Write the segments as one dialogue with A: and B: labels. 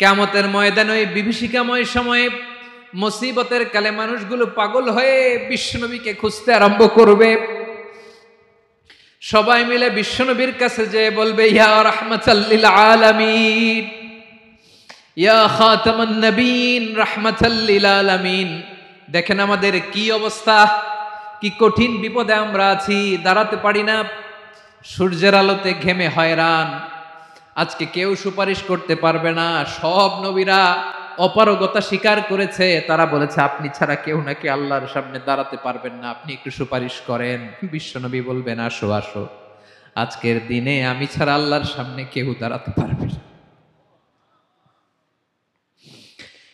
A: কিয়ামতের ময়দানে ওই বিভীষিকাময় সময়ে মুসিবতের কালে মানুষগুলো পাগল হয়ে বিশ্বনবীকে খুঁজতে আরম্ভ করবে। সবাই মিলে বিশ্বনবীর কাছে যেয়ে বলবে, ইয়া রাহমাতাল লিল আলামিন, ইয়া খাতামান নবীন, রাহমাতাল লিল আলামিন। দেখেন আমাদের কি অবস্থা, কি কঠিন বিপদে আমরা আছি, দাঁড়াতে পারি না, সূর্যের আলোতে ঘেমে হয়রান। আজকে কেউ সুপারিশ করতে পারবে না। সব নবীরা অপারগতা স্বীকার করেছে, তারা বলেছে আপনি ছাড়া কেউ নাকি আল্লাহর সামনে দাঁড়াতে পারবেন না, আপনি একটু সুপারিশ করেন। বিশ্বনবী বলবেন, আসো আসো, আজকের দিনে আমি ছাড়া আল্লাহর সামনে কেউ দাঁড়াতে পারবে না।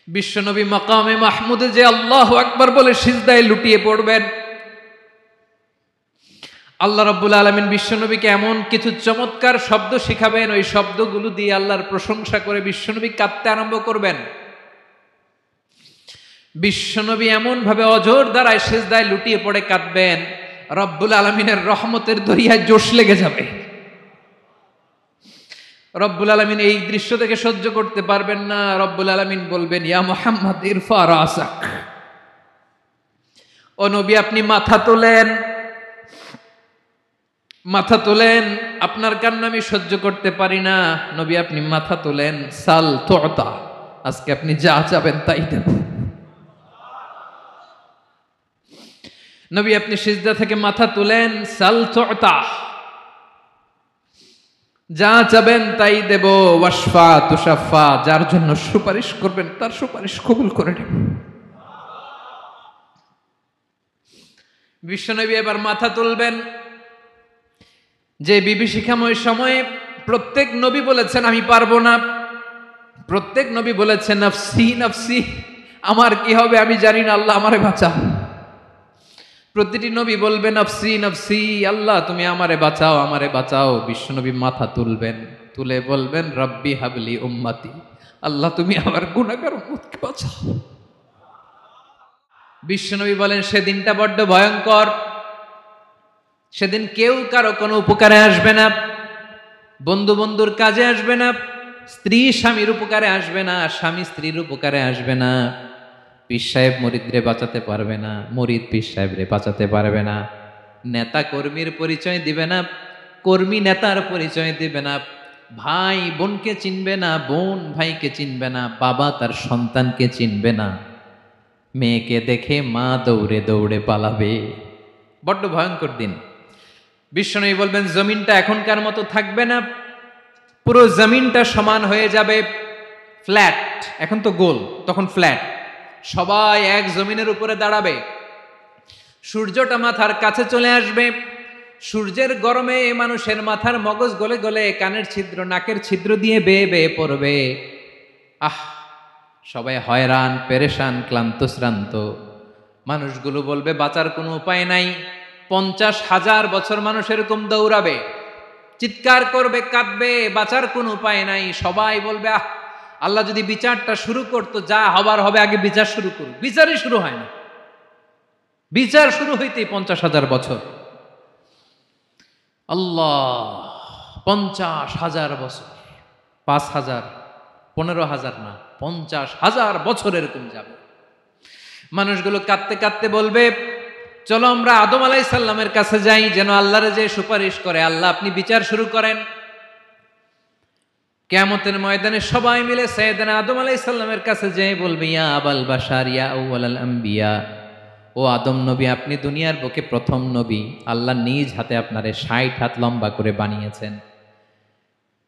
A: বিশ্বনবী মাকামে মাহমুদে যে আল্লাহু আকবার বলে সিজদায় লুটিয়ে পড়বেন। আল্লাহ রাব্বুল আলামিন বিশ্বনবীকে এমন কিছু চমৎকার শব্দ শিখাবেন, ওই শব্দগুলো দিয়ে আল্লাহর প্রশংসা করে বিশ্বনবী কাঁদতে আরম্ভ করবেন। বিশ্বনবী এমন ভাবে অজর দ্বারায় সিজদায় লুটিয়ে পড়ে কাঁদবেন, রব্বুল আলামিনের রহমতের দরিয়ায় জোশ লেগে যাবে। রব্বুল আলামিন এই দৃশ্য থেকে সহ্য করতে পারবেন না। রব্বুল আলামিন বলবেন, ইয়া মুহাম্মদ ইরফা রাসাক, ও নবী আপনি মাথা তোলেন, মাথা তোলেন, আপনার কান্না আমি সহ্য করতে পারি না। নবী আপনি মাথা তোলেন, সাল তুতা, আজকে আপনি যা চাবেন তাই দেব। নবী আপনি সিজদা থেকে মাথা তুলেন, সাল তুতা, যা চাবেন তাই দেব। ওয়াশফা তুশাফা, যার জন্য সুপারিশ করবেন তার সুপারিশ কবুল করে নেব। বিশ্বনবী এবার মাথা তুলবেন। যে বিভীষিকাময় সময়ে প্রত্যেক নবী বলেছেন আমি পারবো না, প্রত্যেক নবী বলেছেন নফসি নফসি, আমার কি হবে আমি জানি না, আল্লাহ আমারে বাঁচাও। প্রতিটি নবী বলবেন নফসি নফসি, আল্লাহ তুমি আমারে বাঁচাও, আমারে বাঁচাও। বিশ্বনবী মাথা তুলবেন, তুলে বলবেন রব্বি হাবলি উম্মতি, আল্লাহ তুমি আমার গুনাহগার উম্মতকে বাঁচাও। বিশ্বনবী বলেন সেদিনটা বড্ড ভয়ঙ্কর। সেদিন কেউ কারো কোনো উপকারে আসবে না, বন্ধু বন্ধুর কাজে আসবে না, স্ত্রী স্বামীর উপকারে আসবে না, স্বামী স্ত্রীর উপকারে আসবে না, পীর সাহেব মুরিদরে বাঁচাতে পারবে না, মুরিদ পীর সাহেবরে বাঁচাতে পারবে না, নেতা কর্মীর পরিচয় দিবে না, কর্মী নেতার পরিচয় দিবে না, ভাই বোনকে চিনবে না, বোন ভাইকে চিনবে না, বাবা তার সন্তানকে চিনবে না, মেয়েকে দেখে মা দৌড়ে দৌড়ে পালাবে। বড্ড ভয়ঙ্কর দিন। বিশ্বনবী বলবেন জমিনটা এখনকার মতো থাকবে না, পুরো জমিনটা সমান হয়ে যাবে, ফ্ল্যাট। এখন তো গোল, তখন ফ্ল্যাট। সবাই এক জমিনের উপরে দাঁড়াবে, সূর্যটা মাথার কাছে চলে আসবে, সূর্যের গরমে মানুষের মাথার মগজ গলে গলে কানের ছিদ্র নাকের ছিদ্র দিয়ে বেয়ে বেয়ে পড়বে। সবাই হয়রান পেরেশান ক্লান্ত শ্রান্ত। মানুষগুলো বলবে বাঁচার কোনো উপায় নাই। 50,000 বছর মানুষ এরকম দৌড়াবে, চিৎকার করবে, কাঁদবে, বাঁচার কোনো উপায় নাই। সবাই বলবে আল্লাহ যদি বিচারটা শুরু করতো, যা হবার হবে, আগে বিচার শুরু করুক। বিচারই শুরু হয় না, বিচার শুরু হইতেই 50,000 বছর। আল্লাহ, 50,000 বছর, 5,000, 15,000 না, 50,000 বছর এরকম যাবে। মানুষগুলো কাঁদতে কাঁদতে বলবে চলো আমরা আদম আলাইহিস সালামের কাছে যাই, যেন আল্লাহরে যে সুপারিশ করে, আল্লাহ আপনি বিচার শুরু করেন। কিয়ামতের ময়দানে সবাই মিলে সাইয়েদনা আদম আলাইহিস সালামের কাছে যেয়ে বলবে ইয়া আবাল বাশার ইয়া আউয়ালাল আম্বিয়া, ও আদম নবী আপনি দুনিয়ার বুকে প্রথম নবী, আল্লাহ নিজ হাতে আপনারে 60 হাত লম্বা করে বানিয়েছেন,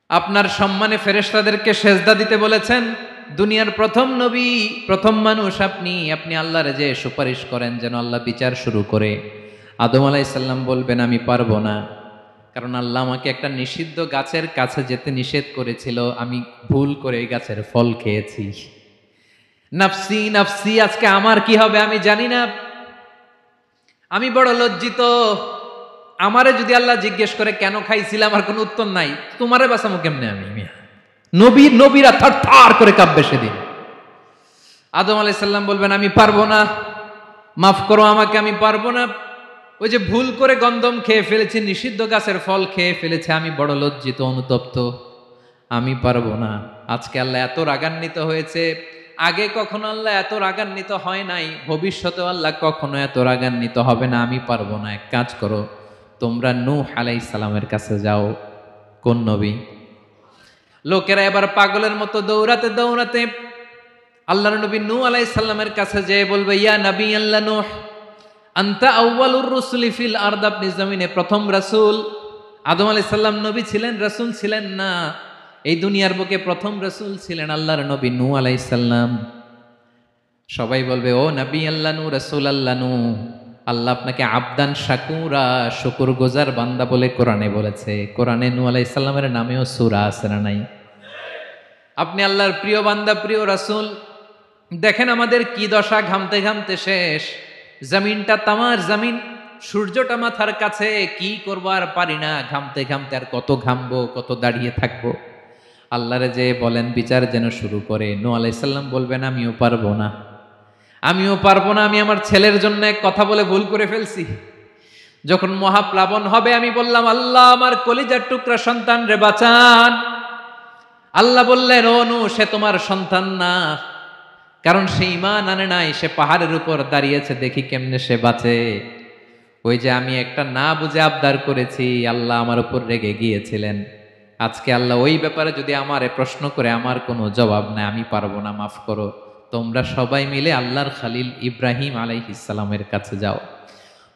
A: আপনার সম্মানে ফেরেশতাদেরকে সেজদা দিতে বলেছেন, দুনিয়ার প্রথম নবী প্রথম মানুষ আপনি, আপনি আল্লাহরে যে সুপারিশ করেন যেন আল্লাহ বিচার শুরু করে। আদম আলাইহিস সালাম বলবেন আমি পারবো না, কারণ আল্লাহ আমাকে একটা নিষিদ্ধ গাছের কাছে যেতে নিষেধ করেছিল, আমি ভুল করে এই গাছের ফল খেয়েছি। নফসি নফসি, আজকে আমার কি হবে আমি জানি না, আমি বড় লজ্জিত। আমারে যদি আল্লাহ জিজ্ঞেস করে কেন খাইছিলাম, আমার কোনো উত্তর নাই, তোমারে বাঁচামো কেমনে আমি? নবীরা থার থার করে কাঁপবে সেদিন। আদম আলাইহিস সালাম বলবেন আমি পারবো না, মাফ করো আমাকে, আমি পারবো না। ওই যে ভুল করে গন্ধম খেয়ে ফেলেছি, নিষিদ্ধ গাছের ফল খেয়ে ফেলেছে, আমি বড় লজ্জিত অনুতপ্ত। আমি পারবো না। আজকে আল্লাহ এত রাগান্বিত হয়েছে, আগে কখনো আল্লাহ এত রাগান্বিত হয় নাই, ভবিষ্যতেও আল্লাহ কখনো এত রাগান্বিত হবে না। আমি পারবো না। এক কাজ করো, তোমরা নূহ আলাইহিস সালামের কাছে যাও। কোন নবী? লোকেরা এবার পাগলের মতো দৌড়াতে দৌড়াতে আল্লাহর নবী নূহ আলাইহিস সালামের কাছে যেয়ে বলবে, ইয়া নবী আল্লাহ নূহ, আনতা আউয়ালুর রুসুলি ফিল আরদ, আপনি জমিনে প্রথম রাসূল। আদম আলাইহিস সালাম নবী ছিলেন, রাসূল ছিলেন না। এই দুনিয়ার বুকে প্রথম রাসূল ছিলেন আল্লাহর নবী নূহ আলাইহিস সালাম। সবাই বলবে, ও নবী আল্লাহ নূহ, রাসূল আল্লাহ নূহ, আল্লাহ আপনাকে আবদান শাকুরা, শুকরগুজার বান্দা বলে কোরআনে বলেছে। কোরআনে নূহ আলাইহিস সালামের নামেও সূরা আছে না নাই? আপনি আল্লাহর প্রিয় বান্দা, প্রিয় রাসূল। দেখেন আমাদের কি দশা, ঘামতে ঘামতে শেষ। জমিনটা তামার জমিন, সূর্যটা মাথার কাছে, কি করবো আর পারি না, ঘামতে ঘামতে আর কত ঘামবো, কত দাঁড়িয়ে থাকবো। আল্লাহরে যে বলেন বিচার যেন শুরু করে। নূহ আলাইহিস সালাম বলবেন, আমিও পারবো না, আমিও পারবো না। আমি আমার ছেলের জন্য এক কথা বলে ভুল করে ফেলছি। যখন মহাপ্লাবন হবে আমি বললাম, আল্লাহ আমার কলিজার টুকরা সন্তান রে বাঁচান। আল্লাহ বললেন, ও নূহ, সে তোমার সন্তান না, কারণ সে ঈমান আনে নাই, সে পাহাড়ের উপর দাঁড়িয়েছে, দেখি কেমনে সে বাঁচে। ওই যে আমি একটা না বুঝে আবদার করেছি, আল্লাহ আমার উপর রেগে গিয়েছিলেন। আজকে আল্লাহ ওই ব্যাপারে যদি আমারে প্রশ্ন করে, আমার কোনো জবাব নাই, আমি পারবো না, মাফ করো। তোমরা সবাই মিলে আল্লাহর খালিল ইব্রাহিম আলাইহিস সালামের কাছে যাও।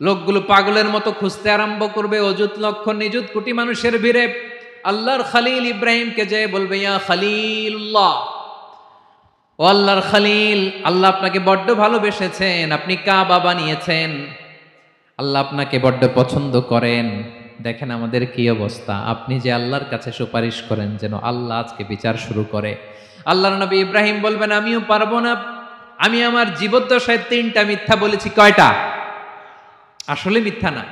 A: লোকগুলো পাগলের মতো খুঁজতে আরম্ভ করবে, অযুত লক্ষ নিযুত কোটি মানুষের ভিড়ে আল্লাহর খালিল ইব্রাহিমকে যে বলবে, ইয়া খালিলুল্লাহ, ও আল্লাহর খালিল, আল্লাহ আপনাকে বড্ড ভালোবেসেছেন, আপনি কাবা বানিয়েছেন, আল্লাহ আপনাকে বড্ড পছন্দ করেন। দেখেন আমাদের কি অবস্থা। আপনি যে আল্লাহর কাছে সুপারিশ করেন যেন আল্লাহ আজকে বিচার শুরু করে। আল্লাহর নবী ইব্রাহিম বলবেন, আমিও পারবো না। আমি আমার জীবদ্দশায় 3টা মিথ্যা বলেছি। কয়টা? আসলে মিথ্যা না,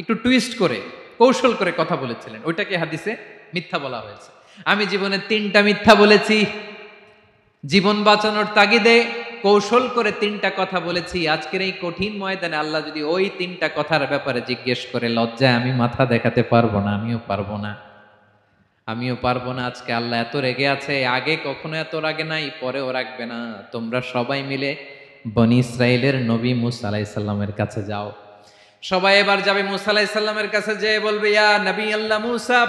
A: একটু টুইস্ট করে, কৌশল করে কথা বলেছিলেন, ওইটাকে হাদিসে মিথ্যা বলা হয়েছে। আমি জীবনে 3টা মিথ্যা বলেছি, জীবন বাঁচানোর তাগিদে কৌশল করে 3টা কথা বলেছি। আজকের এই কঠিন ময়দানে আল্লাহ যদি ওই 3টা কথার ব্যাপারে জিজ্ঞেস করে, লজ্জায় আমি মাথা দেখাতে পারবো না, আমিও পারবো না, আমিও পারবো না। আজকে আল্লাহ এত রেগে আছে, আগে কখনো এত রাগে নাই, পরেও রাখবে না। তোমরা সবাই মিলে বনি ইসরাইলের নবী মূসা আলাইহিস সালামের কাছে যাও। সবাই এবার যাবে মূসা আলাইহিস সালামের কাছে, যেয়ে বলবে, ইয়া নবী আল্লাহ মূসা,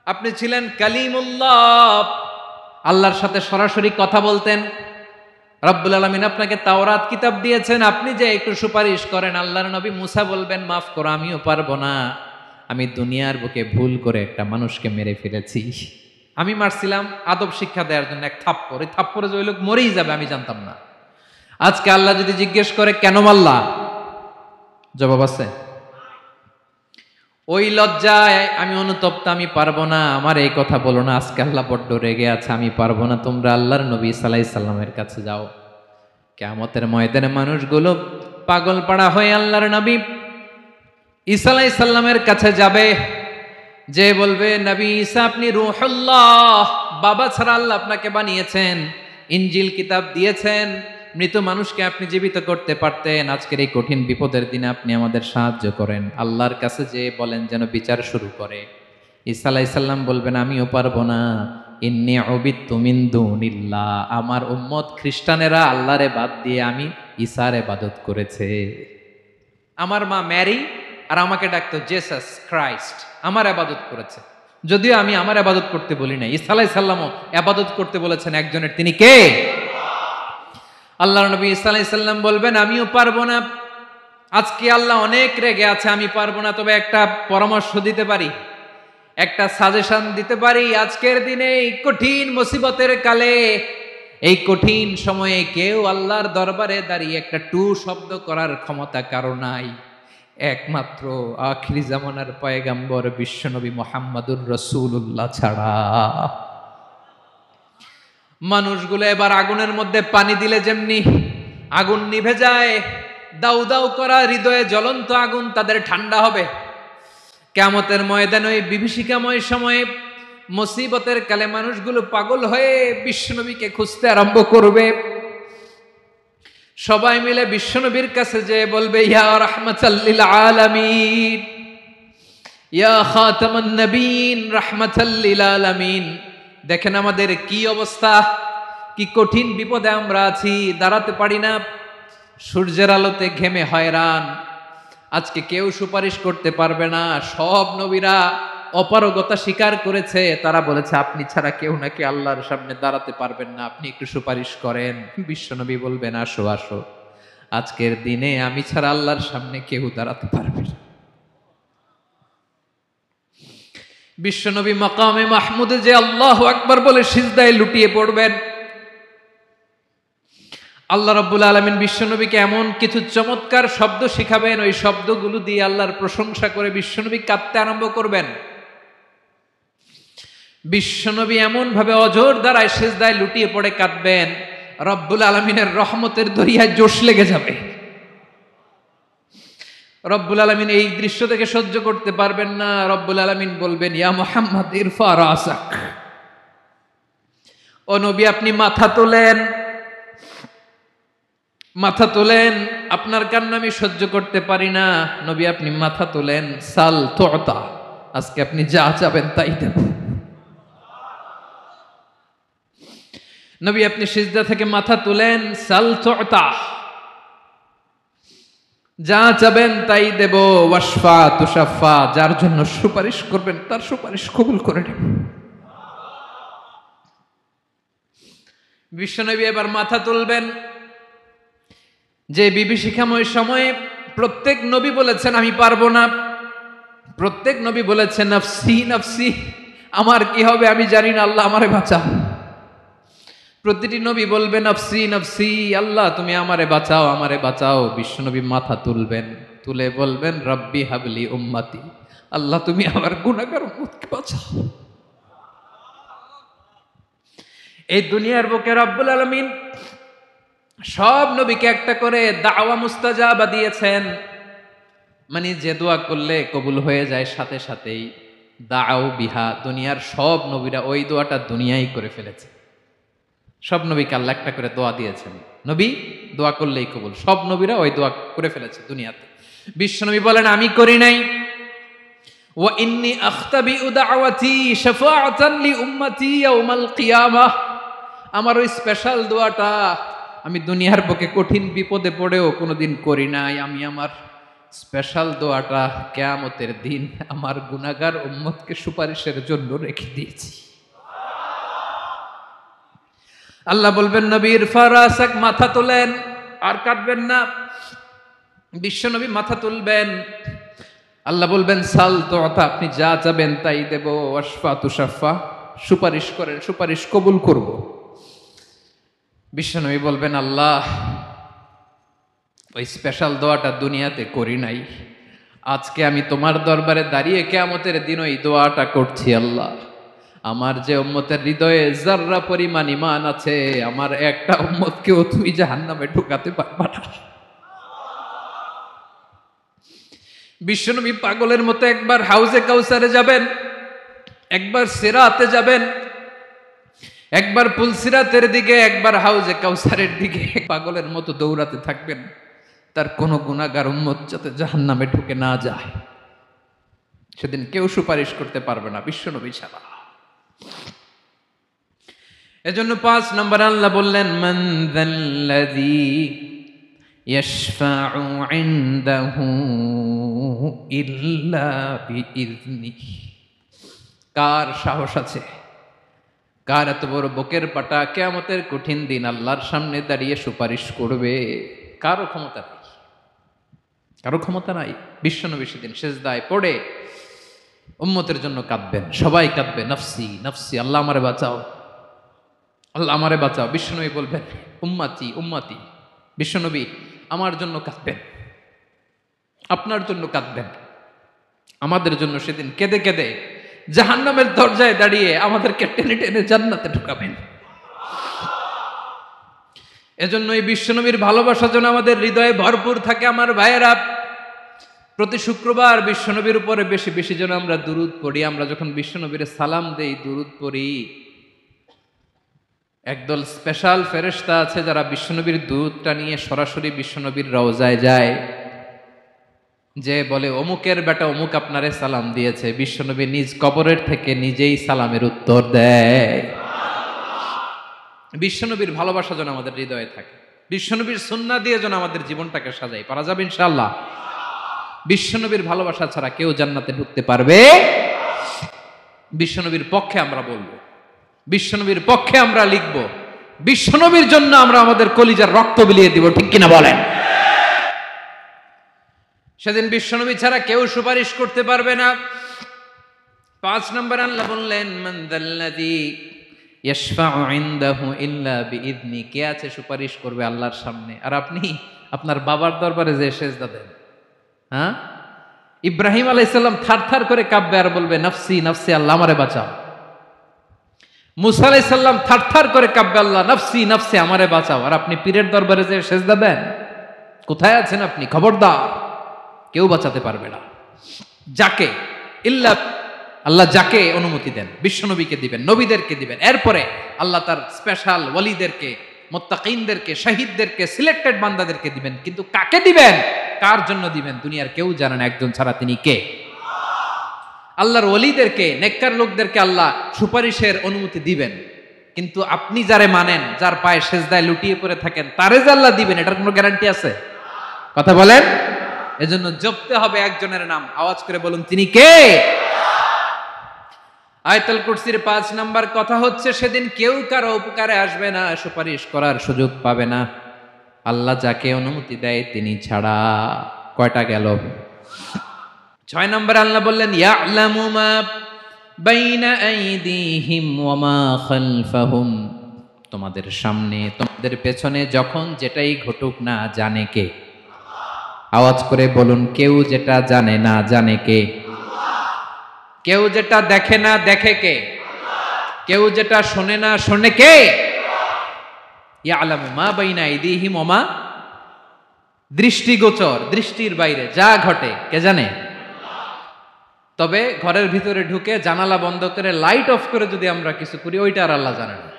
A: আপনি ছিলেন কালিমুল্লাহ, আল্লাহর সাথে সরাসরি কথা বলতেন। রব্বুল আলামিন আপনাকে তাওরাত কিতাব দিয়েছেন, আপনি যে একটু সুপারিশ করেন। আল্লাহর নবী মূসা বলবেন, মাফ করো, আমিও পারবো না। আমি দুনিয়ার বুকে ভুল করে একটা মানুষকে মেরে ফেলেছি। আমি মারছিলাম আদব শিক্ষা দেওয়ার জন্য এক থাপ্পড়, এই থাপ্পড়ে যে ওই লোক মরেই যাবে আমি জানতাম না। আজকে আল্লাহ যদি জিজ্ঞেস করে কেন মারলা, জবাব আছে? ওই লজ্জায় আমি অনুতপ্ত, আমি পারবো না, আমার এই কথা বলো না। আজকে আল্লাহ বড্ড রেগে আছে, আমি পারবো না। তোমরা আল্লাহর নবী ঈসা আলাইহিস সালামের কাছে যাও। কিয়ামতের ময়দানে মানুষগুলো পাগল পাড়া হয়ে আল্লাহর নবী ঈসা আলাইহিস সালামের কাছে যাবে, যে বলবে, নবী ঈসা আপনি রূহুল্লাহ, বাবা ছাড়া আল্লাহ আপনাকে বানিয়েছেন, ইনজিল কিতাব দিয়েছেন, মৃত মানুষকে আপনি জীবিত করতে পারতেন। আজকের এই কঠিন বিপদের দিনে আপনি আমাদের সাহায্য করেন। আল্লাহর কাছে যে বলেন যেন বিচার শুরু করে। ঈসা আলাইহিস সালাম বলবেন, আমিও পারবো না। ইন্নী উবিদতু মিন দুনিল্লাহ, আমার উম্মত খ্রিস্টানেরা আল্লাহরে বাদ দিয়ে আমি ঈসার ইবাদত করেছে। আমার মা ম্যারি আর আমাকে ডাকতো জেসাস ক্রাইস্ট, আমার ইবাদত করেছে। যদিও আমি আমার ইবাদত করতে বলি না, ঈসা আলাইহিস সালামও ইবাদত করতে বলেছেন একজনের, তিনি কে? আল্লাহর নবী ঈসা আলাইহিস সালাম বলবেন, আমিও পারবো না। আজকে আল্লাহ অনেক রেগে আছে, আমি পারবো না। তবে একটা পরামর্শ দিতে পারি, একটা সাজেশন দিতে পারি। আজকের দিনে এই কঠিন মুসিবতের কালে, এই কঠিন সময়ে কেউ আল্লাহর দরবারে দাঁড়িয়ে একটা টু শব্দ করার ক্ষমতা কারো নাই, একমাত্র আখিরি জামানার পয়গাম্বর বিশ্বনবী মুহাম্মদুর রাসূলুল্লাহ ছাড়া। মানুষগুলো এবার আগুনের মধ্যে পানি দিলে যেমনি আগুন নিভে যায়, দাউ দাউ করা হৃদয়ে জ্বলন্ত আগুন তাদের ঠান্ডা হবে। কিয়ামতের ময়দানে ওই বিভীষিকাময় সময়ে, মুসিবতের কালে মানুষগুলো পাগল হয়ে বিশ্বনবীকে খুঁজতে আরম্ভ করবে। সবাই মিলে বিশ্বনবীর কাছে যে বলবে, ইয়া রাহমাতাল লিল আলামিন, ইয়া খাতামান নবীন, রাহমাতাল লিল আলামিন, দেখেন আমাদের কি অবস্থা, কি কঠিন বিপদে আমরা আছি, দাঁড়াতে পারি না, সূর্যের আলোতে ঘেমে হয়রান। আজকে কেউ সুপারিশ করতে পারবে না। সব নবীরা অপারগতা স্বীকার করেছে, তারা বলেছে আপনি ছাড়া কেউ নাকি আল্লাহর সামনে দাঁড়াতে পারবেন না, আপনি একটু সুপারিশ করেন। বিশ্বনবী বলবেন আসো আসো, আজকের দিনে আমি ছাড়া আল্লাহর সামনে কেউ দাঁড়াতে পারবে না। বিশ্বনবী মাকামে মাহমুদে যে আল্লাহু আকবার বলে সিজদায় লুটিয়ে পড়বেন, আল্লাহ রাব্বুল আলামিন বিশ্বনবীকে এমন কিছু চমৎকার শব্দ শিখাবেন, ওই শব্দগুলো দিয়ে আল্লাহর প্রশংসা করে বিশ্বনবী কাঁদতে আরম্ভ করবেন। বিশ্বনবী এমন ভাবে অজর দ্বারায় সিজদায় লুটিয়ে পড়ে কাঁদবেন, রব্বুল আলামিনের রহমতের দরিয়ায় জোশ লেগে যাবে। রব্বুল আলামিন এই দৃশ্য থেকে সহ্য করতে পারবেন না। রব্বুল আলামিন বলবেন ইয়া মুহাম্মদ ইরফা রাসাক, ও নবী আপনি মাথা তোলেন, মাথা তোলেন, আপনার কান্না আমি সহ্য করতে পারি না। নবী আপনি মাথা তোলেন, সাল তুতা, আজকে আপনি যা চাবেন তাই দেব। নবী আপনি সিজদা থেকে মাথা তুলেন, সাল তুতা, যা চাবেন তাই দেব। ওয়াশফা তুশাফা, যার জন্য সুপারিশ করবেন তার সুপারিশ কবুল করে নেব। বিশ্বনবী এবার মাথা তুলবেন। যে বিভীষিকাময় সময়ে প্রত্যেক নবী বলেছেন আমি পারবো না, প্রত্যেক নবী বলেছেন নফসি নফসি, আমার কি হবে আমি জানি না, আল্লাহ আমারে বাঁচাও। প্রতিটি নবী বলবেন নফসি নফসি, আল্লাহ তুমি আমারে বাঁচাও আমারে বাঁচাও। বিশ্বনবী মাথা তুলবেন, তুলে বলবেন রব্বি হাবলি উম্মতি, আল্লাহ তুমি আমার গুনাহগার উম্মতকে বাঁচাও। এই দুনিয়ার বুকে রব্বুল আলামিন সব নবীকে একটা করে দাওয়া মুস্তাজাবা দিয়েছেন, মানে যে দোয়া করলে কবুল হয়ে যায় সাথে সাথেই। দাও বিহা, দুনিয়ার সব নবীরা ওই দোয়াটা দুনিয়ায় করে ফেলেছে। সব নবীকে আল্লাহ একটা করে দোয়া দিয়েছেন, নবী দোয়া করলেই কবুল। সব নবীরা ওই দোয়া করে ফেলেছে দুনিয়াতে। বিশ্বনবী বলেন আমি করি নাই। ওয়া ইন্নী আখতাবিউ দাওয়াতি শাফাআতান লি উম্মতি ইয়াউমাল কিয়ামাহ, আমার ওই স্পেশাল দোয়াটা আমি দুনিয়ার বুকে কঠিন বিপদে পড়েও কোনোদিন করি নাই। আমি আমার স্পেশাল দোয়াটা কিয়ামতের দিন আমার গুনাহগার উম্মতকে সুপারিশের জন্য রেখে দিয়েছি। আল্লাহ বলবেন নবী ইরফা রাসাক, মাথা তোলেন, আর কাঁদবেন না। বিশ্বনবী মাথা তুলবেন, আল্লাহ বলবেন সাল তুতা, আপনি যা চাবেন তাই দেব। ওয়াশফা তুশাফা, সুপারিশ করেন সুপারিশ কবুল করব। বিশ্বনবী বলবেন আল্লাহ ওই স্পেশাল দোয়াটা দুনিয়াতে করি নাই, আজকে আমি তোমার দরবারে দাঁড়িয়ে কিয়ামতের দিন ওই দোয়াটা করছি। আল্লাহ আমার যে উম্মতের হৃদয়ে যাররা পরিমাণ ঈমান আছে, আমার একটা উম্মতকেও তুমি জাহান্নামে ঢুকাতে পারবা না। বিশ্বনবী পাগলের মতো একবার হাউজে কাউসারে যাবেন, একবার সিরাতে যাবেন, একবার পুলসিরাতের দিকে, একবার হাউজে কাউসারের দিকে, পাগলের মতো দৌড়াতে থাকবেন, তার কোনো গুনাহগার উম্মত যাতে জাহান্নামে ঢুকে না যায়। সেদিন কেউ সুপারিশ করতে পারবে না বিশ্বনবী ছাড়া। এজন্য 5 নম্বর আল্লাহ বললেন মান যাল্লাযী ইয়াশফাউ ইনদাহু ইল্লা বিইযনিহি, কার সাহস আছে, কার এত বড় বুকের পাটা কিয়ামতের কঠিন দিন আল্লাহর সামনে দাঁড়িয়ে সুপারিশ করবে? কারো ক্ষমতা নেই, কারো ক্ষমতা নাই। বিশ্বনবী সেদিন সিজদায় পড়ে উম্মতের জন্য কাঁদবেন, সবাই কাঁদবে নফসি নফসি, আল্লাহ আমারে বাঁচাও আল্লাহ আমারে বাঁচাও। বিশ্বনবী বলবেন উম্মতি উম্মতি, বিশ্বনবী আমার জন্য কাঁদবেন, আপনার জন্য কাঁদবেন, আমাদের জন্য সেদিন কেঁদে কেঁদে জাহান্নামের দরজায় দাঁড়িয়ে আমাদেরকে টেনে টেনে জান্নাতে ঢুকাবেন। এজন্য এই বিশ্বনবীর ভালোবাসা যেন আমাদের হৃদয়ে ভরপুর থাকে। আমার ভাইয়েরা, প্রতি শুক্রবার বিশ্বনবীর উপরে বেশি বেশি যেন আমরা দুরূদ পড়ি। আমরা যখন বিশ্বনবীর সালাম দেই, দুরূদ পড়ি, একদল স্পেশাল ফেরেশতা আছে যারা বিশ্বনবীর দুরূদটা নিয়ে সরাসরি বিশ্বনবীর রওজায় যায়। যে বলে অমুকের বেটা অমুক আপনারে সালাম দিয়েছে, বিশ্বনবী নিজ কবরের থেকে নিজেই সালামের উত্তর দেয়। বিশ্বনবীর ভালোবাসা যেন আমাদের হৃদয়ে থাকে, বিশ্বনবীর সুন্নাহ দিয়ে যেন আমাদের জীবনটাকে সাজাই, পারা যাবে ইনশাআল্লাহ। বিশ্বনবীর ভালোবাসা ছাড়া কেউ জান্নাতে ঢুকতে পারবে? বিশ্বনবীর পক্ষে আমরা বলবো, বিশ্বনবীর পক্ষে আমরা লিখবো, বিশ্বনবীর জন্য আমরা আমাদের কলিজার রক্ত বিলিয়ে দিব, ঠিক কিনা বলেন? সেদিন বিশ্বনবী ছাড়া কেউ সুপারিশ করতে পারবে না। 5 নম্বর আল্লাহ বললেন, মান যাল্লাযী ইয়াশফাউ ইনদাহু ইল্লা বিইذনি, কে আছে সুপারিশ করবে আল্লাহর সামনে আর আপনি আপনার বাবার দরবারে যে সেজদা দেন? হ্যাঁ, ইব্রাহিম আলাইহিস সালাম থারথার করে কাঁপবে আর বলবে নাফসি নাফসি, আল্লাহ আমারে বাঁচাও। মুসা আলাইহিস সালাম থারথার করে কাঁপবে, আল্লাহ নাফসি নাফসি, আমারে বাঁচাও। আর আপনি পীরের দরবারে যে সেজদা দেন? কোথায় আছেন আপনি? খবরদার, কেউ বাঁচাতে পারবে না। যাকে ইল্লা, আল্লাহ যাকে অনুমতি দেন বিশ্বনবীকে দিবেন, নবীদেরকে দিবেন, এরপরে আল্লাহ তার স্পেশাল ওয়ালিদেরকে, মুত্তাকিনদেরকে, শহীদদেরকে, সিলেক্টেড বান্দাদেরকে দিবেন। কিন্তু কাকে দিবেন, কার জন্য দিবেন, দুনিয়ার কেউ জানে না, একজন ছাড়া, তিনি কে? আল্লাহর ওয়ালিদেরকে, নেককার লোকদেরকে আল্লাহ সুপারিশের অনুমতি দিবেন, কিন্তু আপনি যারে মানেন, যার পায়ে সেজদায় লুটিয়ে পড়ে থাকেন, তারে যে আল্লাহ দিবেন, এটার কোনো গ্যারান্টি আছে? কথা বলেন। এজন্য জপতে হবে একজনের নাম, আওয়াজ করে বলুন, তিনি কে? আয়াতুল কুরসির 5 নাম্বার কথা হচ্ছে, সেদিন কেউ কারো উপকারে আসবে না, সুপারিশ করার সুযোগ পাবে না, আল্লাহ যাকে অনুমতি দেয় তিনি ছাড়া। কয়টা গেল? 6 নাম্বার আল্লাহ বললেন, ইয়ালামু মা বাইনা আইদিহিম ওয়া মা খালফাহুম, তোমাদের সামনে তোমাদের পেছনে যখন যেটাই ঘটুক না জানে কে? আওয়াজ করে বলুন, কেউ যেটা জানে না জানে কে? কেউ যেটা দেখে না দেখে কে? কেউ যেটা শোনে না শোনে কে? ইয়ালামু মা বাইনা আইদিহিম ওয়া মা, দৃষ্টিগোচর, দৃষ্টির বাইরে যা ঘটে কে জানে? তবে ঘরের ভিতরে ঢুকে জানালা বন্ধ করে লাইট অফ করে যদি আমরা কিছু করি, ওইটা আর আল্লাহ জানে না।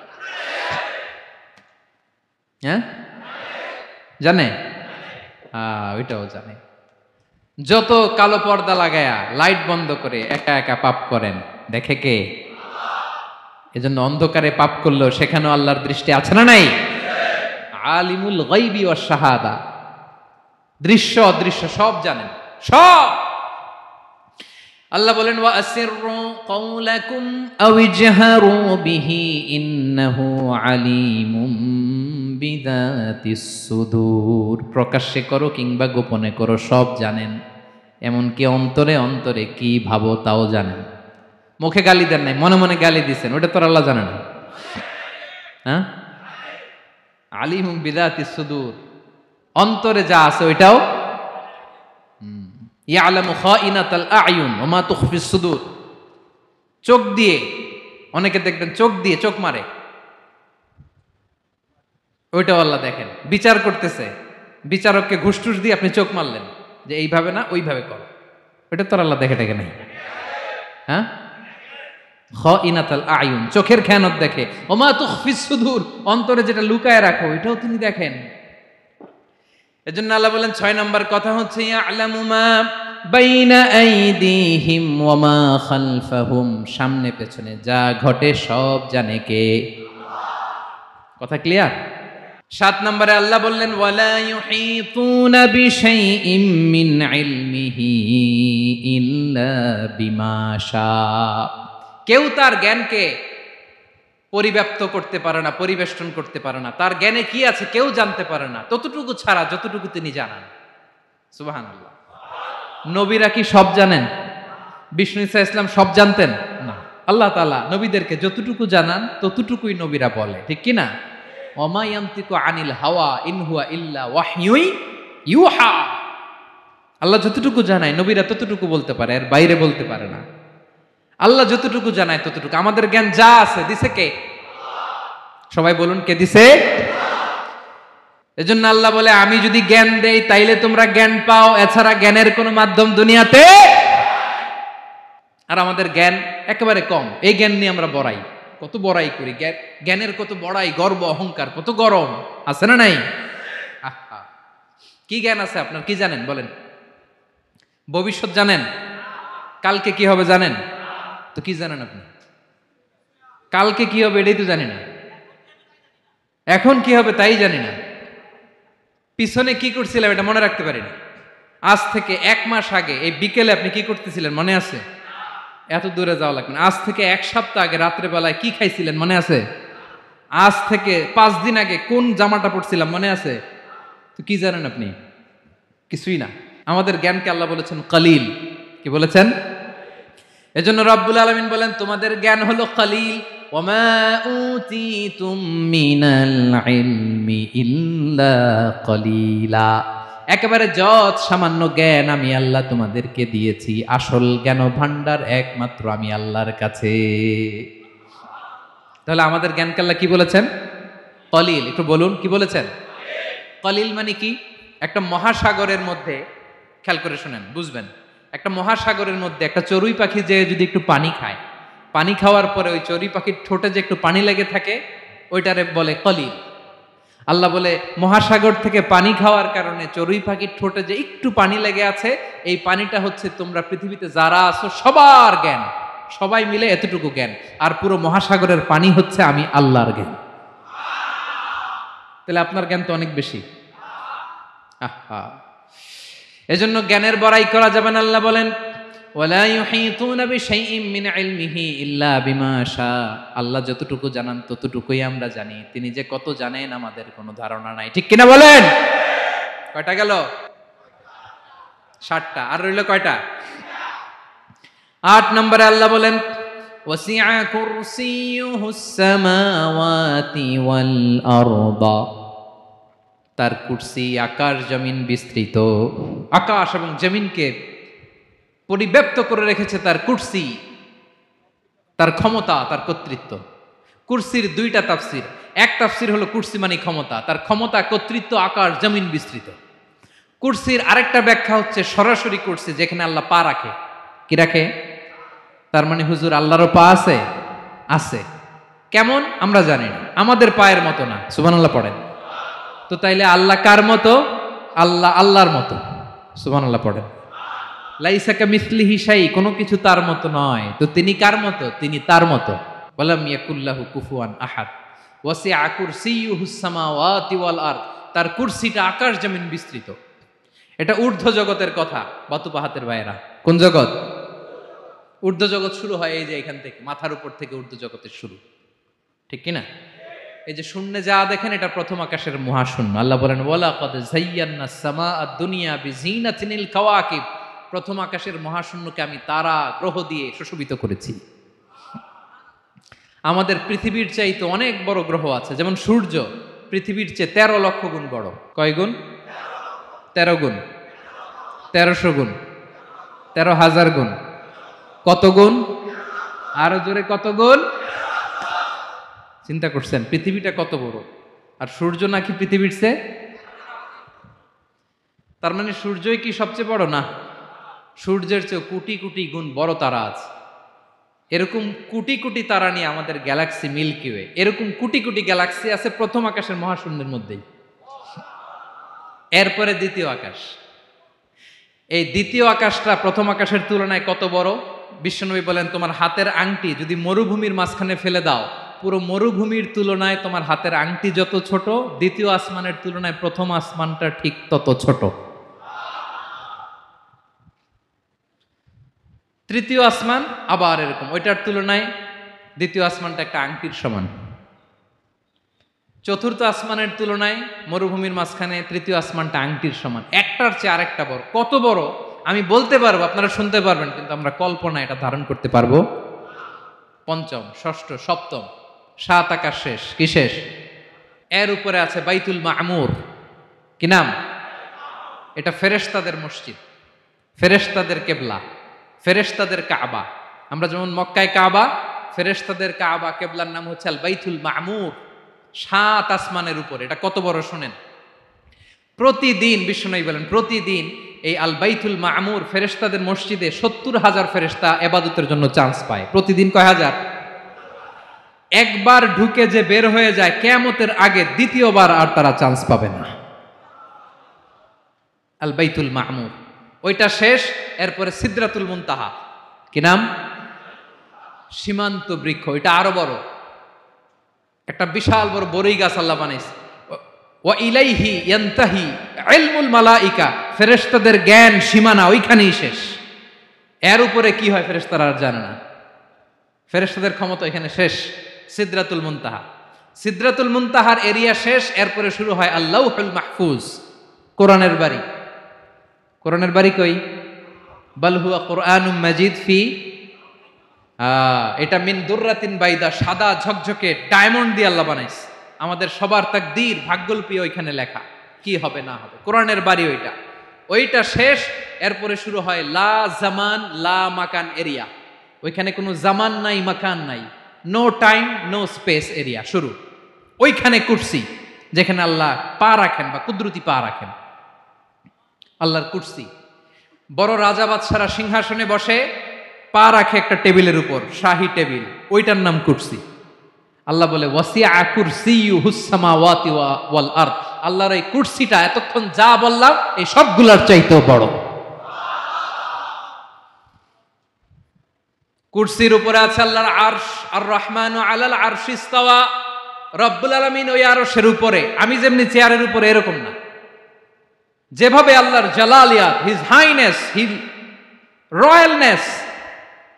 A: হ্যাঁ, জানে? ওইটাও জানে। যত কালো পর্দা লাগায়া লাইট বন্ধ করে একা একা পাপ করেন, দেখে কে? এজন্য অন্ধকারে পাপ করলেও সেখানেও আল্লাহর দৃষ্টি আছে না নাই? আলিমুল গায়বি ওয়াশ শাহাদা, দৃশ্য অদৃশ্য সব জানেন, সব। আল্লাহ বলেন, ওয়া আসিররু কাওলাকুম আও ইজহারু বিহি ইন্নাহু আলিমুম বিযাতিস সুদূর, প্রকাশ্যে করো কিংবা গোপনে করো সব জানেন, এমনকি অন্তরে অন্তরে কি ভাবো তাও জানেন। মুখে গালি দেন নাই, মনে মনে গালি দিচ্ছেন, ওটা তো আল্লাহ জানে না? হ্যাঁ, আলিমুম বিযাতিস সুদূর, অন্তরে যা আছে ওইটাও। ইয়ালামু খাইনাতাল আয়ুন ওয়া মা তুখফিস সুদূর, চোখ দিয়ে, অনেকে দেখবেন চোখ দিয়ে চোখ মারে, ওইটাও আল্লাহ দেখেন। বিচার করতেছে, বিচারককে ঘুষ টুস দিয়ে আপনি চোখ মারলেন যে এইভাবে না ওইভাবে করো, ওইটা তো আল্লাহ দেখে দেখে নাই? হ্যাঁ, খাইনাতাল আয়ুন, চোখের খেয়ানত দেখে। ওয়া মা তুখফিস সুদূর, অন্তরে যেটা লুকায় রাখো ওইটাও তিনি দেখেন। এজন্য আল্লাহ বলেন 6 নম্বর কথা হচ্ছে, ইয়ালামু মা বাইনা আইদিহিম ওয়া মা খালফাহুম, সামনে পেছনে যা ঘটে সব জানে কে? কথা ক্লিয়ার? 7 নম্বরে আল্লাহ বললেন, ওয়ালা ইউহিতুনা বিশাইইম মিন ইলমিহি ইল্লা বিমা শা, কেউ তার জ্ঞানকে পরিব্যাপ্ত করতে পারে না, পরিবেষ্টন করতে পারে না, তার জ্ঞানে কি আছে কেউ জানতে পারে না, ততটুকু ছাড়া যতটুকু তিনি জানান। সুবহানাল্লাহ। নবীরা কি সব জানেন? বিষ্ণু ঈসা ইসলাম সব জানতেন না। আল্লাহ তাআলা নবীদেরকে যতটুকু জানান ততটুকুই নবীরা বলে, ঠিক কি না? ওয়া মা ইয়ানতিকু আনিল হাওয়া ইন হুয়া ইল্লা ওয়াহয়ুন ইউহা, আল্লাহ যতটুকু জানায় নবীরা ততটুকু বলতে পারে, এর বাইরে বলতে পারে না। আল্লাহ যতটুকু জানায় ততটুকু। আমাদের জ্ঞান যা আছে দিছে কে? সবাই বলুন, কে দিছে? এজন্য আল্লাহ বলে, আমি যদি জ্ঞান দেই তাইলে তোমরা জ্ঞান পাও, এছাড়া জ্ঞানের কোনো মাধ্যম দুনিয়াতে। আর আমাদের জ্ঞান একেবারে কম, এই জ্ঞান নিয়ে আমরা বড়াই, কত বড়াই করি, জ্ঞানের কত বড়াই, গর্ব অহংকার, কত গরম আছে না নাই? কি জ্ঞান আছে আপনার, কি জানেন বলেন? ভবিষ্যৎ জানেন? কালকে কি হবে জানেন? তো কি জানেন আপনি? কালকে কি হবে এটাই তো জানি না, এখন কি হবে তাই জানি না, পিছনে কি করছিলাম এটা মনে রাখতে পারি না। আজ থেকে 1 মাস আগে এই বিকেলে আপনি কি করতেছিলেন মনে আছে? এত দূরে যাওয়া লাগবে না। আজ থেকে 1 সপ্তাহ আগে রাত্রে বেলায় কি খাইছিলেন মনে আছে? আজ থেকে 5 দিন আগে কোন জামাটা পরছিলাম মনে আছে? তো কি জানেন আপনি? কিছুই না। আমাদের জ্ঞানকে আল্লাহ বলেছেন কলিল। কি বলেছেন? এজন্য রব্বুল আলামিন বলেন তোমাদের জ্ঞান হলো কলিল। ওয়ামা উতিতুম মিনাল ইলমি ইল্লা কলিলা। একেবারে যত সামান্য জ্ঞান আমি আল্লাহ তোমাদেরকে দিয়েছি, আসল জ্ঞান ভান্ডার একমাত্র আমি আল্লাহর কাছে। তাহলে আমাদের জ্ঞানকে আল্লাহ কি বলেছেন? কলিল। একটু বলুন কি বলেছেন? কলিল মানে কি? একটা মহাসাগরের মধ্যে, খেয়াল করে শুনেন বুঝবেন, একটা মহাসাগরের মধ্যে একটা চড়ুই পাখি যে যদি একটু পানি খায়, পানি খাওয়ার পরে ওই চড়ুই পাখির ঠোঁটে যে একটু পানি লেগে থাকে ওইটারে বলে কলিল। আল্লাহ বলে মহাসাগর থেকে পানি খাওয়ার কারণে চড়ুই পাখির ঠোঁটে যে একটু পানি লেগে আছে, এই পানিটা হচ্ছে তোমরা পৃথিবীতে যারা আছো সবার জ্ঞান, সবাই মিলে এতটুকু জ্ঞান, আর পুরো মহাসাগরের পানি হচ্ছে আমি আল্লাহর জ্ঞান। তাহলে আপনার জ্ঞান তো অনেক বেশি। আহা, এজন্য জ্ঞানের বড়াই করা যাবে না। আল্লাহ বলেন ওয়ালা ইউহিতুনা বিশাইইম মিন ইলমিহি ইল্লা বিমা শা। আল্লাহ যতটুকু জানান ততটুকুই আমরা জানি, তিনি যে কত জানেন আমাদের কোনো ধারণা নাই। ঠিক কিনা বলেন? কয়টা গেল? 7টা। আর রইল কয়টা? 8 নম্বরে আল্লাহ বলেন ওয়াসিআ কুরসিয়ুহুস সামাওয়াতি ওয়াল আরদা। তার কুরসি আকাশ জমিন বিস্তৃত। আকাশ এবং জমিনকে পরিব্যাপ্ত করে রেখেছে তার কুরসি, তার ক্ষমতা, তার কর্তৃত্ব। কুরসির 2টা তাফসির। এক তাফসির হলো কুরসি মানে ক্ষমতা, তার ক্ষমতা কর্তৃত্ব আকাশ জমিন বিস্তৃত। কুরসির আরেকটা ব্যাখ্যা হচ্ছে সরাসরি কুরসি, যেখানে আল্লাহ পা রাখে। কি রাখে? তার মানে হুজুর আল্লাহরও পা আছে? আছে। কেমন আমরা জানি না, আমাদের পায়ের মতো না। সুবহানাল্লাহ পড়েন। তো তাইলে আল্লাহ কার মতো? আল্লাহ আল্লাহর মতো। সুবহানাল্লাহ পড়েন। লাইসা কামিসলিহি শাই, কোনো কিছু তার মতো নয়। তো তিনি কার মতো? তিনি তার মতো। ওয়ালাম ইয়াকুল্লাহু কুফুয়ান আহাদ। ওয়াসিআ কুরসিয়ুহুস সামাওয়াতি ওয়াল আরদ। তার কুরসিটা আকাশ জমিন বিস্তৃত। এটা ঊর্ধ্ব জগতের কথা বাতুপাহাতের ভাইয়েরা। কোন জগৎ? ঊর্ধ্ব জগৎ শুরু হয় এই যে এখান থেকে, মাথার উপর থেকে ঊর্ধ্ব জগতের শুরু। ঠিক কি না? এই যে শূন্যে যা দেখেন এটা প্রথম আকাশের মহাশূন্য। আল্লাহ বলেন ওয়ালাকাদ যায়্যানাস সামাআদ দুনিয়া বিজিনাতিনিল কাওয়াকিব। প্রথম আকাশের মহাশূন্যকে আমি তারা গ্রহ দিয়ে সুশোভিত করেছি। আমাদের পৃথিবীর চাইতে অনেক বড় গ্রহ আছে, যেমন সূর্য পৃথিবীর চেয়ে 13 লক্ষ গুণ বড়। কয় গুণ? 13 গুণ। 1300 গুণ। 13,000 গুণ। কত গুণ? আরো জোরে কত গুণ? চিন্তা করছেন পৃথিবীটা কত বড়, আর সূর্য নাকি পৃথিবীর চেয়ে? তার মানে সূর্যই কি সবচেয়ে বড়? না, সূর্যের চেয়ে কোটি কোটি গুণ বড় তারা আছে। এরকম কোটি কোটি তারা নিয়ে আমাদের গ্যালাক্সি মিল্কি ওয়ে। এরকম কোটি কোটি গ্যালাক্সি আছে প্রথম আকাশের মহাশূন্যের মধ্যেই। এরপরে দ্বিতীয় আকাশ। এই দ্বিতীয় আকাশটা প্রথম আকাশের তুলনায় কত বড়? বিশ্বনবী বলেন তোমার হাতের আংটি যদি মরুভূমির মাঝখানে ফেলে দাও, পুরো মরুভূমির তুলনায় তোমার হাতের আংটি যত ছোট, দ্বিতীয় আসমানের তুলনায় প্রথম আসমানটা ঠিক তত ছোট। তৃতীয় আসমান আবার এরকম, ওইটার তুলনায় দ্বিতীয় আসমানটা একটা আংটির সমান। চতুর্থ আসমানের তুলনায় মরুভূমির মাঝখানে তৃতীয় আসমানটা আংটির সমান। একটার চেয়ে আরেকটা বড়। কত বড় আমি বলতে পারবো, আপনারা শুনতে পারবেন, কিন্তু আমরা কল্পনা এটা ধারণ করতে পারবো? পঞ্চম, ষষ্ঠ, সপ্তম, 7 আকাশ শেষ। কি শেষ? এর উপরে আছে বাইতুল মামুর। কি নাম? এটা ফেরেশতাদের মসজিদ, ফেরেশতাদের কেবলা, ফেরেশতাদের কাবা। আমরা যেমন মক্কায় কাবা, ফেরেশতাদের কাবা কেবলার নাম হচ্ছে আল বাইতুল মামুর। 7 আসমানের উপরে। এটা কত বড় শুনেন। প্রতিদিন বিশ্বনবী বলেন প্রতিদিন এই আল বাইতুল মামুর ফেরেশতাদের মসজিদে 70,000 ফেরেশতা ইবাদতের জন্য চান্স পায়। প্রতিদিন কয় হাজার? একবার ঢুকে যে বের হয়ে যায় কিয়ামতের আগে দ্বিতীয়বার আর তারা চান্স পাবে না। আল বাইতুল মামুর ওইটা শেষ, এরপরে সিদরাতুল মুনতাহা। কি নাম? সীমান্ত বৃক্ষ। এটা আরো বড়, একটা বিশাল বড় বড়ই গাছ আল্লাহ বানাইছে। ওয়া ইলাইহি ইয়ানতাহি ইলমুল মালাইকা, ফেরেশতাদের জ্ঞান সীমানা ওইখানেই শেষ। এর উপরে কি হয় ফেরেশতারা আর জানে না। ফেরেশতাদের ক্ষমতা এখানে শেষ। সিদরাতুল মুনতাহা, সিদরাতুল মুনতাহার এরিয়া শেষ। এরপরে শুরু হয় আল্লাহুল মাহফুজ, কোরআনের বাড়ি। কোরআনের বাড়ি কই? বাল হুয়া কুরআনুম মাজিদ ফি, এটা মিন দুররাতিন বাইদা, সাদা ঝকঝকে ডায়মন্ড দিয়ে আল্লাহ বানাইছে। আমাদের সবার তাকদীর ভাগ্যলিপি ওইখানে লেখা, কি হবে না হবে। কোরআনের বাড়ি ওইটা, ওইটা শেষ। এরপরে শুরু হয় লা জামান লা মাকান এরিয়া। ওইখানে কোনো জামান নাই, মাকান নাই, no time no space area শুরু। ওইখানে কুরসি, যেখানে আল্লাহ পা রাখেন বা কুদরতি পা রাখেন, আল্লাহর কুরসি। বড় রাজা বাদশারা সিংহাসনে বসে পা রাখে একটা টেবিলের উপর, শাহী টেবিল, ওইটার নাম কুরসি। আল্লাহ বলে ওয়াসিআ কুরসিয়ুহুস সামাওয়াতি ওয়াল আরদ, আল্লাহর এই কুরসিটা এতক্ষণ যা বললাম এই সবগুলোর চাইতেও বড়। কুরসির উপরে আছে আল্লাহর আরশ, আর রহমানু আলাল আরশি ইস্তাওয়া, রব্বুল আলামিন ওই আরশের উপরে। আমি যেমনি চেয়ারের উপরে এরকম না, যেভাবে আল্লাহর জালালিয়াত, হিজ হাইনেস, হিজ রয়্যালনেস,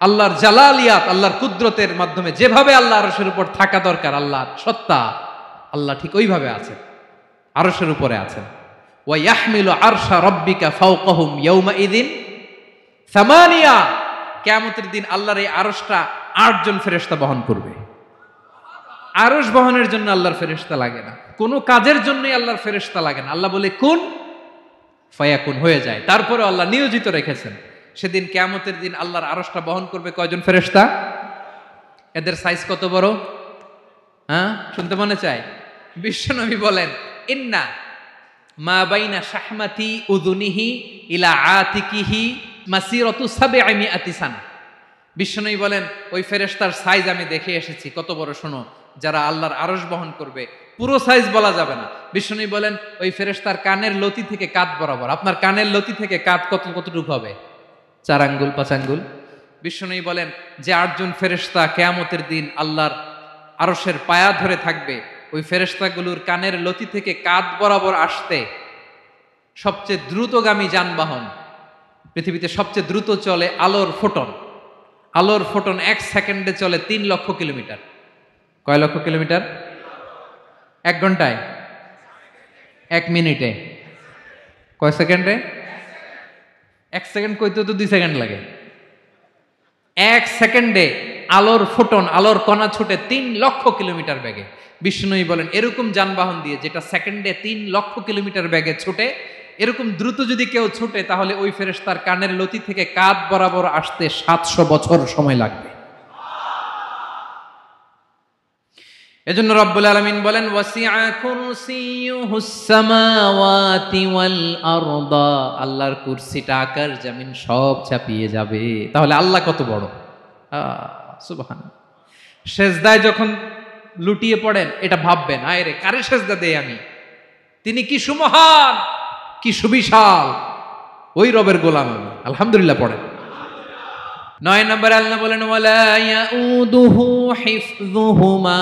A: আল্লাহর জালালিয়াত, আল্লাহর কুদরতের মাধ্যমে যেভাবে আল্লাহ আরশের উপর থাকা দরকার, আল্লাহর সত্তা, আল্লাহ ঠিক ওইভাবে আছেন, আরশের উপরে আছেন। ওয়া ইয়াহমিলু আরশা রাব্বিকা ফাওকাহুম ইয়াওমাইযিন সামানিয়া, কিয়ামতের দিন আল্লাহর এই আরশটা ৮ জন ফেরেশতা বহন করবে। আরশ বহনের জন্য আল্লাহর ফেরেশতা লাগে না, কোনো কাজের জন্যই আল্লাহর ফেরেশতা লাগে না। আল্লাহ বলে কুন ফায়াকুন, হয়ে যায়। তারপরে আল্লাহ নিয়োজিত রেখেছেন। সেদিন কিয়ামতের দিন আল্লাহর আরশটা বহন করবে কয়জন ফেরেশতা? এদের সাইজ কত বড়? হ্যাঁ, শুনতে মনে চায়? বিশ্বনবী বলেন ইন্না মা বাইনা শাহমাতি উযুনিহি ইলা আতিকিহি মাসিরাতু ৭০০ সানা। বিশ্বনবী বলেন ওই ফেরেশতার সাইজ আমি দেখে এসেছি। কত বড় শোনো, যারা আল্লাহর আরশ বহন করবে, পুরো সাইজ বলা যাবে না। বিশ্বনবী বলেন ওই ফেরেশতার কানের লতি থেকে কাঁধ বরাবর। আপনার কানের লতি থেকে কাঁধ কতটুকু হবে? ৪ আঙ্গুল ৫ আঙ্গুল। বিশ্বনবী বলেন যে ৮ জন ফেরেশতা কিয়ামতের দিন আল্লাহর আরশের পায়া ধরে থাকবে, ওই ফেরেশতাগুলোর কানের লতি থেকে কাঁধ বরাবর আসতে সবচেয়ে দ্রুতগামী যানবাহন, পৃথিবীতে সবচেয়ে দ্রুত চলে আলোর ফোটন। আলোর ফোটন ১ সেকেন্ডে চলে ৩ লক্ষ কিলোমিটার। কয় লক্ষ কিলোমিটার? ১ ঘন্টায়? ১ মিনিটে? কয় সেকেন্ডে? ১ সেকেন্ড কইতে তো ২ সেকেন্ড লাগে। ১ সেকেন্ডে আলোর ফোটন, আলোর কণা ছুটে ৩ লক্ষ কিলোমিটার বেগে। বিষ্ণুই বলেন এরকম যানবাহন দিয়ে, যেটা সেকেন্ডে ৩ লক্ষ কিলোমিটার বেগে ছুটে, এরকম দ্রুত যদি কেউ ছুটে, তাহলে ওই ফেরেশতার কানের লতি থেকে কাঁধ বরাবর আসতে ৭০০ বছর সময় লাগবে। এজন্য রব্বুল আলামিন বলেন ওয়াসিআ কুরসিয়ুহুস সামাওয়াতি ওয়াল আরদা, আল্লাহর কুরসিটা আকাশ জমিন সব চাপিয়ে যাবে। তাহলে আল্লাহ কত বড়! সুবহানাল্লাহ। সেজদায় যখন লুটিয়ে পড়েন এটা ভাববেন, আয় রে কারে সেজদা দেই আমি, তিনি কি সুমহান, কি সুবিশাল, ওই রবের গোলাম আমি। আলহামদুলিল্লাহ পড়েন। ৯ নম্বরে আল্লাহ বলেন ওয়ালা ইয়াউদুহু হিফযুহুমা,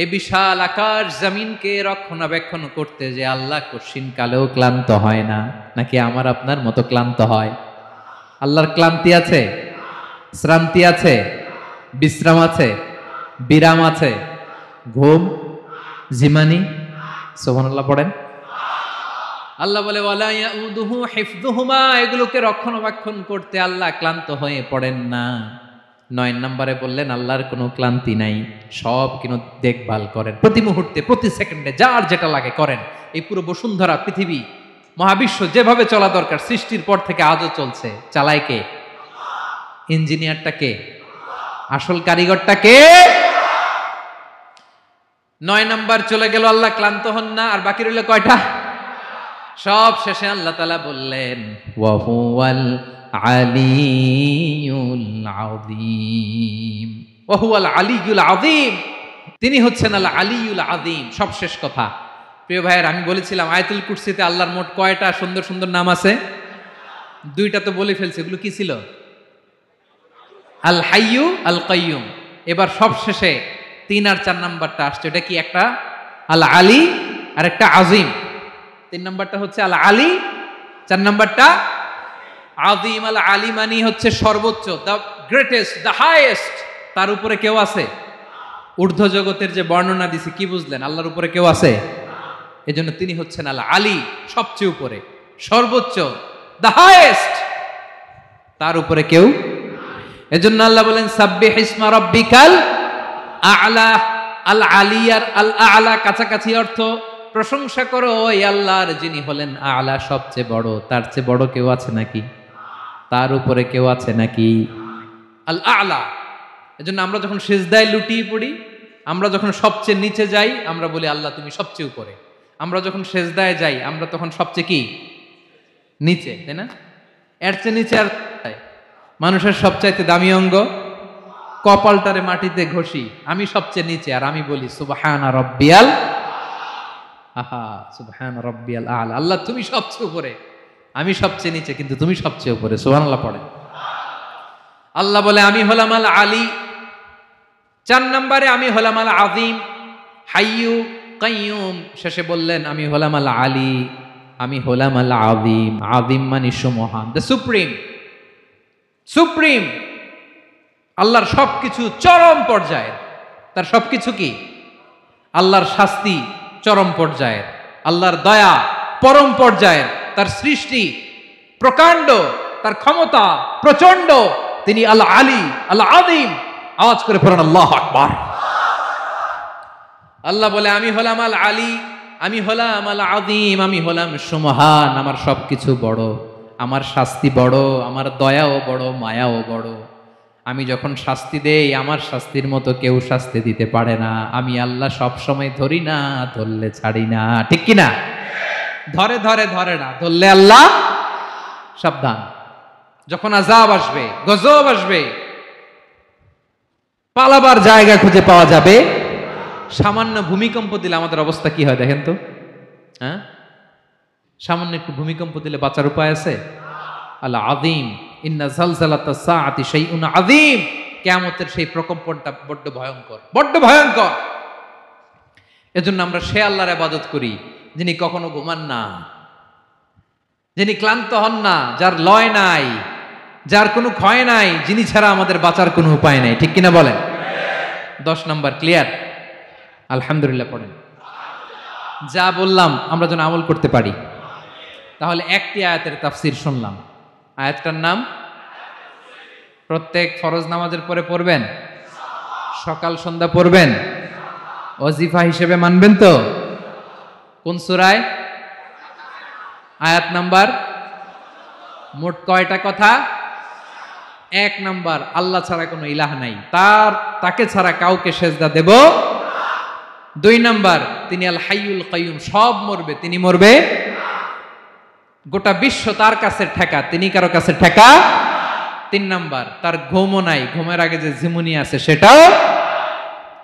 A: এই বিশাল আকাশ জমিনকে রক্ষণাবেক্ষণ করতে যে আল্লাহ কঠিন কালেও ক্লান্ত হয় না। নাকি আমার আপনার মতো ক্লান্ত হয়? আল্লাহর ক্লান্তি আছে? শ্রান্তি আছে? বিশ্রাম আছে? বিরাম আছে? ঘুম, জিমানি? সুবহানাল্লাহ পড়েন। আল্লাহ বলে ওয়ালা ইয়াউদুহু হিফযুহুমা, এগুলোকে রক্ষণাবেক্ষণ করতে আল্লাহ ক্লান্ত হয়ে পড়েন না। ৯ নম্বরে বললেন আল্লাহর কোনো ক্লান্তি নাই, সব কিন্তু দেখভাল করেন, প্রতি মুহূর্তে প্রতি সেকেন্ডে যার যেটা লাগে করেন। এই পুরো বসুন্ধরা, পৃথিবী, মহাবিশ্ব যেভাবে চলা দরকার সৃষ্টির পর থেকে আজও চলছে। চালায় কে? ইঞ্জিনিয়ারটা কে? আসল কারিগরটা কে? ৯ নাম্বার চলে গেল, আল্লাহ ক্লান্ত হন না। আর বাকি রইল কয়টা? সব শেষে আল্লাহ তাআলা বললেন ওয়া হুয়াল আলিয়ুল আযীম, ওয়া হুয়াল আলিয়ুল আযীম, তিনি হচ্ছেন আল আলিয়ুল আযীম। সব শেষ কথা। প্রিয় ভাইয়ের, আমি বলেছিলাম আয়াতুল কুরসিতে আল্লাহর মোট কয়টা সুন্দর সুন্দর নাম আছে? দুইটা তো বলে ফেলছে, এগুলো কি ছিল? আল হাইয়ু আল কাইয়ুম। এবার সবশেষে 3 আর 4 নাম্বারটা আসছে, এটা কি? একটা আল আলী আর একটা আজিম। 3 নাম্বারটা হচ্ছে আল আলী, 4 নাম্বারটা আজিম। আল আলী মানে হচ্ছে সর্বোচ্চ, দ্য গ্রেটেস্ট, দ্য হাইয়েস্ট। তার উপরে কেউ আছে? ঊর্ধ্ব জগতের যে বর্ণনা দিছি, কি বুঝলেন? আল্লাহর উপরে কেউ আছে? এজন্য তিনি হচ্ছেন আল আলী, সবচেয়ে উপরে, সর্বোচ্চ, দ্য হাইয়েস্ট। তার উপরে কেউ। এজন্য আল্লাহ বলেন সাব্বিহ ইসমা রাব্বিকাল আ'লা। আল আলী আর আল আ'লা কাছাকাছি অর্থ। প্রশংসা করো ওই আল্লাহর যিনি হলেন আ'লা, সবচেয়ে বড়। তার চেয়ে বড় কেউ আছে নাকি? তার উপরে কেউ আছে নাকি? আল আ'লা। এজন্য আমরা যখন সিজদায় লুটিয়ে পড়ি, আমরা যখন সবচেয়ে নিচে যাই, আমরা বলি আল্লাহ তুমি সবচেয়ে উপরে। আমরা যখন সিজদায় যাই, আমরা তখন সবচেয়ে কি? নিচে, তাই না? এর চেয়ে নিচে আর মানুষের সবচাইতে দামি অঙ্গ, কপালটারে মাটিতে ঘষি, আমি সবচেয়ে নিচে, আর আমি বলি সুবহানা রাব্বিয়াল আহা, সুবহানা রাব্বিয়াল আ'লা। আল্লাহ তুমি সবচেয়ে উপরে, আমি সবচেয়ে নিচে, কিন্তু তুমি সবচেয়ে উপরে। সুবহানাল্লাহ পড়েন। আল্লাহ বলে আমি হলাম আল আলী। 4 নম্বরে আমি হলাম আল আযীম, হাইয়ু কাইয়ুম। শেষে বললেন আমি হলাম আল আলী, আমি হলাম আল আযীম। আযীম মানে সুমহান, দ্য সুপ্রিম। সুপ্রিম। আল্লাহর সবকিছু চরম পর্যায়ের। তার সবকিছু কি? আল্লাহর শাস্তি চরম পর্যায়ের, আল্লাহর দয়া পরম পর্যায়ের, তার সৃষ্টি প্রকাণ্ড, তার ক্ষমতা প্রচন্ড। তিনি আল আলী, আল আযীম। আওয়াজ করে পড়েন আল্লাহু আকবার। আল্লাহ বলে আমি হলাম আল আলী, আমি হলাম আল আযীম, আমি হলাম সুমহান। আমার সবকিছু বড়, আমার শাস্তি বড়, আমার দয়াও বড়, মায়াও বড়। আমি যখন শাস্তি দেই, আমার শাস্তির মতো কেউ শাস্তি দিতে পারে না। আমি আল্লাহ সব সময় ধরি না, ধরলে ছাড়ি না। ঠিক কি না? ধরে ধরে ধরে না, ধরলে আল্লাহ সাবধান। যখন আযাব আসবে, গজব আসবে, পালাবার জায়গা খুঁজে পাওয়া যাবে। সামান্য ভূমিকম্প দিলে আমাদের অবস্থা কি হয় দেখেন তো? হ্যাঁ, সামান্য একটু ভূমিকম্প দিলে বাঁচার উপায় আছে? আল আযীম, ইন্না যালজালাতাস সাআতি শাইউন আযীম। কিয়ামতের সেই প্রকম্পনটা বড্ড ভয়ঙ্কর, বড্ড ভয়ঙ্কর। এজন্য আমরা সে আল্লাহর ইবাদত করি যিনি কখনো ঘুমান না, যিনি ক্লান্ত হন না, যার লয় নাই, যার কোনো ক্ষয় নাই, যিনি ছাড়া আমাদের বাঁচার কোনো উপায় নাই। ঠিক কিনা বলেন? 10 নাম্বার ক্লিয়ার? আলহামদুলিল্লাহ পড়েন। যা বললাম আমরা যেন আমল করতে পারি। তাহলে একটি আয়াতের তাফসীর শুনলাম। আয়াতটার নাম প্রত্যেক ফরজ নামাজের পরে পড়বেন, সকাল সন্ধ্যা পড়বেন, ওয়াজিফা হিসেবে মানবেন তো? কোন সূরায়? আয়াত নাম্বার? মোট কয়টা কথা? 1 নাম্বার, আল্লাহ ছাড়া কোনো ইলাহ নাই, তাকে ছাড়া কাউকে সেজদা দেব। 2 নাম্বার, তিনি আল হাইয়ুল কাইয়ুম, সব মরবে, তিনি মরবে। গোটা বিশ্ব তার কাছে ঠেকা, তিনি কারো কাছে ঠেকা। 3 নাম্বার, তার ঘুমও নাই, ঘুমের আগে যে ঝিমুনি আছে সেটাও।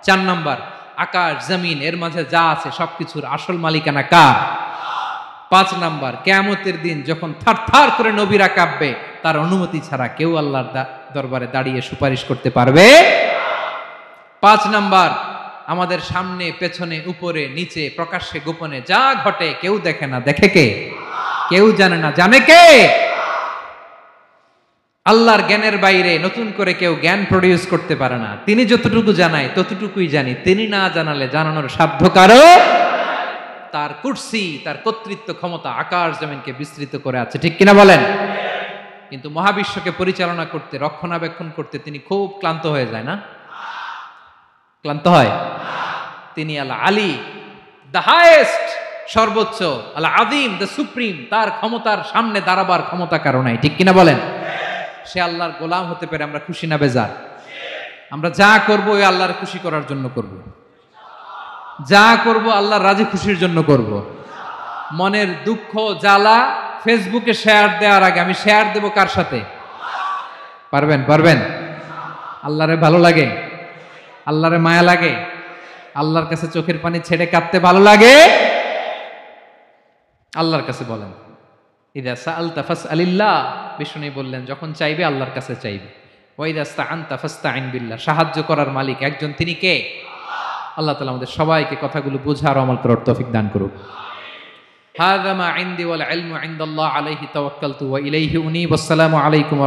A: 4 নাম্বার, আকাশ জমিন এর মাঝে যা আছে সবকিছুর আসল মালিকানা কার? 5 নাম্বার, কিয়ামতের দিন যখন থারথার করে নবীরা কাঁপবে, তার অনুমতি ছাড়া কেউ আল্লাহর দরবারে দাঁড়িয়ে সুপারিশ করতে পারবে। 5 নাম্বার, আমাদের সামনে পেছনে উপরে নিচে প্রকাশ্যে গোপনে যা ঘটে কেউ দেখে না, দেখে কে? কেউ জানে না, জানে কে? আল্লাহর জ্ঞানের বাইরে নতুন করে কেউ জ্ঞান প্রডিউস করতে পারে না। তিনি যতটুকু জানায় ততটুকুই জানি, তিনি না জানালে জানানোর সাধ্য কারো। তার কুরসি, তার কর্তৃত্ব ক্ষমতা আকাশ জমিনকে বিস্তৃত করে আছে। ঠিক কিনা বলেন? কিন্তু মহাবিশ্বকে পরিচালনা করতে, রক্ষণাবেক্ষণ করতে তিনি খুব ক্লান্ত হয়ে যায় না? ক্লান্ত হয়? তিনি আল আলী, দ্য হাইয়েস্ট, সর্বোচ্চ, আল আযীম, দ্য সুপ্রিম। তার ক্ষমতার সামনে দাঁড়াবার ক্ষমতা কারো নাই। ঠিক কিনা বলেন? সে আল্লাহর গোলাম হতে পেরে আমরা খুশি না বেজার? আমরা যা করব ওই আল্লাহর খুশি করার জন্য করব, যা করব আল্লাহর রাজি খুশির জন্য করব। মনের দুঃখ জ্বালা ফেসবুকে শেয়ার দেওয়ার আগে আমি শেয়ার দেব কার সাথে? পারবেন? পারবেন? আল্লাহরে ভালো লাগে? আল্লাহরে মায়া লাগে? আল্লাহর কাছে চোখের পানি ছেড়ে কাঁদতে ভালো লাগে? আল্লাহর কাছে বলেন। ইদা সাআলতা ফাসআলিল্লাহ, বিষ্ণু বললেন যখন চাইবে আল্লাহর কাছে চাইবে। ওয়া ইদা ইসতাআনতা ফাসতাইন বিল্লাহ, সাহায্য করার মালিক একজন, তিনি কে? আল্লাহ তাআলা আমাদের সবাইকে কথাগুলো বোঝার আমল করার তৌফিক দান করুক। হাযা মা ইনদি ওয়াল ইলমু ইনদাল্লাহ আলাইহি তাওয়াক্কালতু ওয়া ইলাইহি উনীব। আসসালামু আলাইকুম।